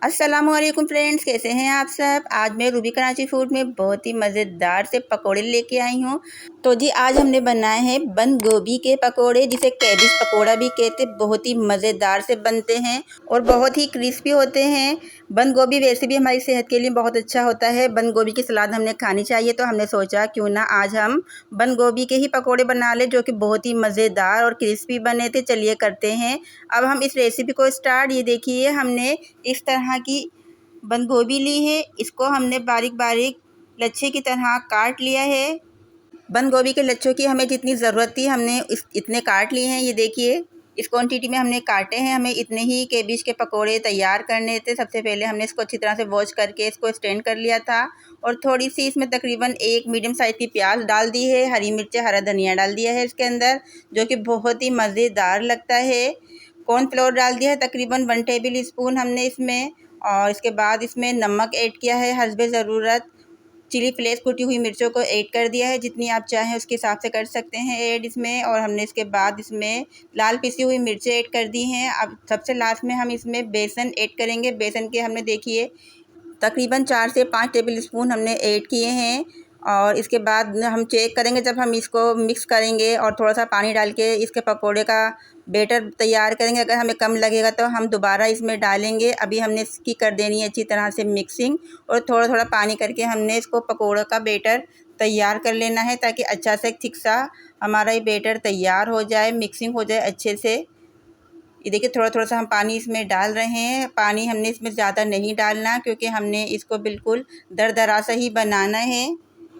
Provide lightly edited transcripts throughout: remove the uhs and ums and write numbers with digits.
अस्सलामुअलैकुम फ्रेंड्स, कैसे हैं आप सब। आज मैं रूबी कराची फूड में बहुत ही मज़ेदार से पकोड़े लेके आई हूँ। तो जी आज हमने बनाए हैं बंद गोभी के पकोड़े, जिसे कैबिज पकोड़ा भी कहते। बहुत ही मज़ेदार से बनते हैं और बहुत ही क्रिस्पी होते हैं। बंद गोभी वैसे भी हमारी सेहत के लिए बहुत अच्छा होता है। बंद गोभी की सलाद हमने खानी चाहिए, तो हमने सोचा क्यों ना आज हम बंद गोभी के ही पकोड़े बना लें, जो कि बहुत ही मज़ेदार और क्रिस्पी बने थे। चलिए करते हैं अब हम इस रेसिपी को स्टार्ट। ये देखिए हमने इस तरह की बंद गोभी ली है। इसको हमने बारीक बारीक लच्छे की तरह काट लिया है। बंद गोभी के लच्छों की हमें जितनी ज़रूरत थी हमने इतने काट लिए हैं। ये देखिए इस क्वांटिटी में हमने काटे हैं। हमें इतने ही केबिज के पकोड़े तैयार करने थे। सबसे पहले हमने इसको अच्छी तरह से वॉश करके इसको स्टैंड कर लिया था और थोड़ी सी इसमें तकरीबन एक मीडियम साइज़ की प्याज डाल दी है, हरी मिर्च हरा धनिया डाल दिया है इसके अंदर, जो कि बहुत ही मज़ेदार लगता है। कॉर्नफ्लोर डाल दिया है तकरीबन 1 टेबल स्पून हमने इसमें, और इसके बाद इसमें नमक ऐड किया है हस्बे ज़रूरत। चिली फ्लेक्स कुटी हुई मिर्चों को ऐड कर दिया है, जितनी आप चाहें उसके हिसाब से कर सकते हैं ऐड इसमें। और हमने इसके बाद इसमें लाल पिसी हुई मिर्चें ऐड कर दी हैं। अब सबसे लास्ट में हम इसमें बेसन ऐड करेंगे। बेसन के हमने देखिए तकरीबन 4 से 5 टेबल स्पून हमने ऐड किए हैं। और इसके बाद हम चेक करेंगे जब हम इसको मिक्स करेंगे और थोड़ा सा पानी डाल के इसके पकोड़े का बैटर तैयार करेंगे। अगर हमें कम लगेगा तो हम दोबारा इसमें डालेंगे। अभी हमने इसकी कर देनी है अच्छी तरह से मिक्सिंग, और थोड़ा थोड़ा पानी करके हमने इसको पकोड़ों का बैटर तैयार कर लेना है, ताकि अच्छा से थिक सा हमारा ये बैटर तैयार हो जाए, मिक्सिंग हो जाए अच्छे से। ये देखिए थोड़ा थोड़ा सा हम पानी इसमें डाल रहे हैं। पानी हमने इसमें ज़्यादा नहीं डालना, क्योंकि हमने इसको बिल्कुल दरदरा सा ही बनाना है।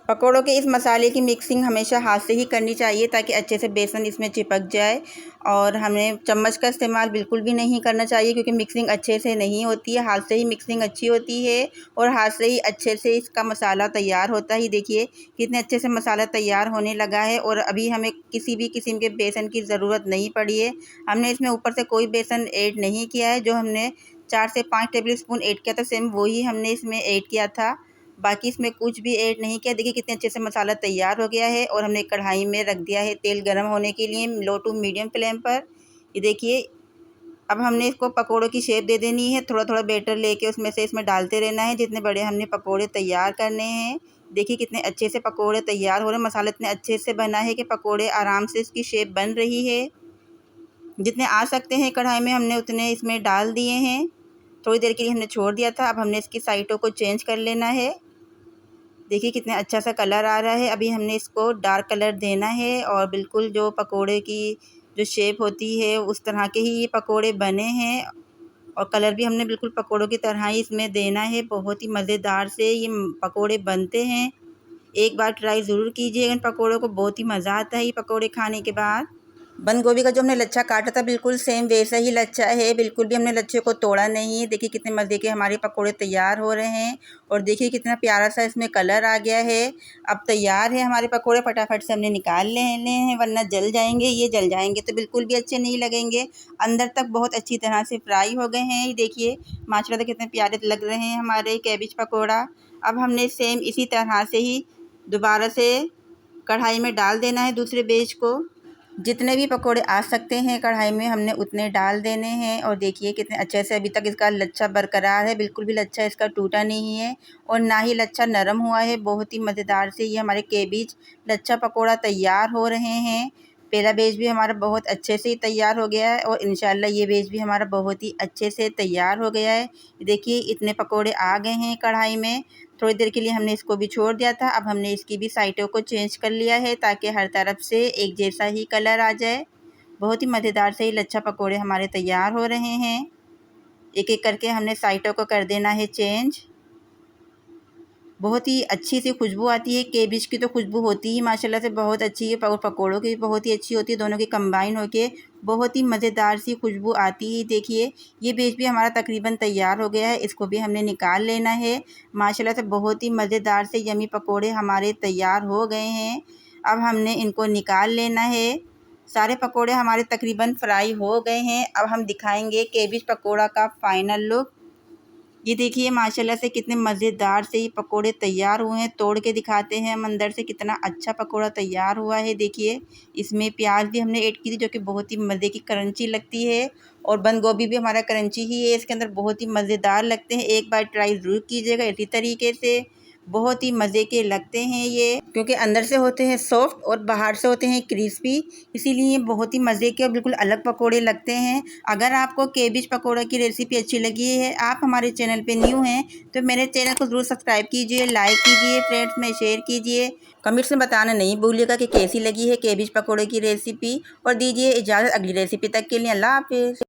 पकोड़ों के इस मसाले की मिक्सिंग हमेशा हाथ से ही करनी चाहिए, ताकि अच्छे से बेसन इसमें चिपक जाए। और हमें चम्मच का इस्तेमाल बिल्कुल भी नहीं करना चाहिए, क्योंकि मिक्सिंग अच्छे से नहीं होती है। हाथ से ही मिक्सिंग अच्छी होती है और हाथ से ही अच्छे से इसका मसाला तैयार होता है। देखिए कितने अच्छे से मसाला तैयार होने लगा है, और अभी हमें किसी भी किस्म के बेसन की ज़रूरत नहीं पड़ी है। हमने इसमें ऊपर से कोई बेसन ऐड नहीं किया है। जो हमने 4 से 5 टेबल स्पून ऐड किया था, सेम वही हमने इसमें ऐड किया था। बाकी इसमें कुछ भी ऐड नहीं किया। देखिए कितने अच्छे से मसाला तैयार हो गया है। और हमने कढ़ाई में रख दिया है तेल गरम होने के लिए, लो टू मीडियम फ्लेम पर। ये देखिए अब हमने इसको पकोड़ों की शेप दे देनी है। थोड़ा थोड़ा बैटर लेके उसमें से इसमें डालते रहना है, जितने बड़े हमने पकोड़े तैयार करने हैं। देखिए कितने अच्छे से पकोड़े तैयार हो रहे हैं। मसाला इतने अच्छे से बना है कि पकोड़े आराम से इसकी शेप बन रही है। जितने आ सकते हैं कढ़ाई में हमने उतने इसमें डाल दिए हैं। थोड़ी देर के लिए हमने छोड़ दिया था। अब हमने इसकी साइडों को चेंज कर लेना है। देखिए कितने अच्छा सा कलर आ रहा है। अभी हमने इसको डार्क कलर देना है, और बिल्कुल जो पकोड़े की जो शेप होती है उस तरह के ही ये पकोड़े बने हैं। और कलर भी हमने बिल्कुल पकोड़ों की तरह ही इसमें देना है। बहुत ही मज़ेदार से ये पकोड़े बनते हैं। एक बार ट्राई ज़रूर कीजिएगा इन पकोड़ों को, बहुत ही मज़ा आता है ये पकोड़े खाने के बाद। बंद गोभी का जो हमने लच्छा काटा था बिल्कुल सेम वैसा ही लच्छा है। बिल्कुल भी हमने लच्छे को तोड़ा नहीं है। देखिए कितने मज़े के हमारे पकोड़े तैयार हो रहे हैं, और देखिए कितना प्यारा सा इसमें कलर आ गया है। अब तैयार है हमारे पकोड़े। फटाफट से हमने निकाल लेने हैं, वरना जल जाएंगे। ये जल जाएंगे तो बिल्कुल भी अच्छे नहीं लगेंगे। अंदर तक बहुत अच्छी तरह से फ्राई हो गए हैं। ये देखिए माशाल्लाह कितने प्यारे लग रहे हैं हमारे कैबिज पकौड़ा। अब हमने सेम इसी तरह से ही दोबारा से कढ़ाई में डाल देना है दूसरे बेच को। जितने भी पकोड़े आ सकते हैं कढ़ाई में हमने उतने डाल देने हैं। और देखिए कितने अच्छे से अभी तक इसका लच्छा बरकरार है। बिल्कुल भी लच्छा इसका टूटा नहीं है, और ना ही लच्छा नरम हुआ है। बहुत ही मज़ेदार से ये हमारे केबिज लच्छा पकोड़ा तैयार हो रहे हैं। पहला बेच भी हमारा बहुत अच्छे से ही तैयार हो गया है, और इंशाल्लाह ये बेच भी हमारा बहुत ही अच्छे से तैयार हो गया है। देखिए इतने पकोड़े आ गए हैं कढ़ाई में। थोड़ी देर के लिए हमने इसको भी छोड़ दिया था। अब हमने इसकी भी साइडों को चेंज कर लिया है, ताकि हर तरफ से एक जैसा ही कलर आ जाए। बहुत ही मज़ेदार से ही लच्छा पकोड़े हमारे तैयार हो रहे हैं। एक एक करके हमने साइडों को कर देना है चेंज। बहुत ही अच्छी सी खुशबू आती है। केबिज की तो खुशबू होती ही माशाल्लाह से बहुत अच्छी है, और पकोड़ों की भी बहुत ही अच्छी होती है। दोनों की कंबाइन होके बहुत ही मज़ेदार सी खुशबू आती है। देखिए ये बेच भी हमारा तकरीबन तैयार हो गया है। इसको भी हमने निकाल लेना है। माशाल्लाह से बहुत ही मज़ेदार से यमी पकोड़े हमारे तैयार हो गए हैं। अब हमने इनको निकाल लेना है। सारे पकोड़े हमारे तकरीबन फ्राई हो गए हैं। अब हम दिखाएंगे केबिज पकोड़ा का फ़ाइनल लुक। ये देखिए माशाल्लाह से कितने मज़ेदार से ये पकोड़े तैयार हुए हैं। तोड़ के दिखाते हैं हम अंदर से कितना अच्छा पकोड़ा तैयार हुआ है। देखिए इसमें प्याज भी हमने ऐड की थी जो कि बहुत ही मज़े की क्रंची लगती है, और बंद गोभी भी हमारा क्रंची ही है। इसके अंदर बहुत ही मज़ेदार लगते हैं। एक बार ट्राई ज़रूर कीजिएगा इसी तरीके से। बहुत ही मज़े के लगते हैं ये, क्योंकि अंदर से होते हैं सॉफ्ट और बाहर से होते हैं क्रिस्पी, इसीलिए बहुत ही मज़े के और बिल्कुल अलग पकोड़े लगते हैं। अगर आपको केबिज पकोड़ा की रेसिपी अच्छी लगी है, आप हमारे चैनल पे न्यू हैं, तो मेरे चैनल को ज़रूर सब्सक्राइब कीजिए, लाइक कीजिए, फ्रेंड्स में शेयर कीजिए। कमेंट्स में बताना नहीं भूलिएगा कि कैसी लगी है केबिज पकोड़े की रेसिपी, और दीजिए इजाज़त अगली रेसिपी तक के लिए। अल्लाह हाफ़िज़।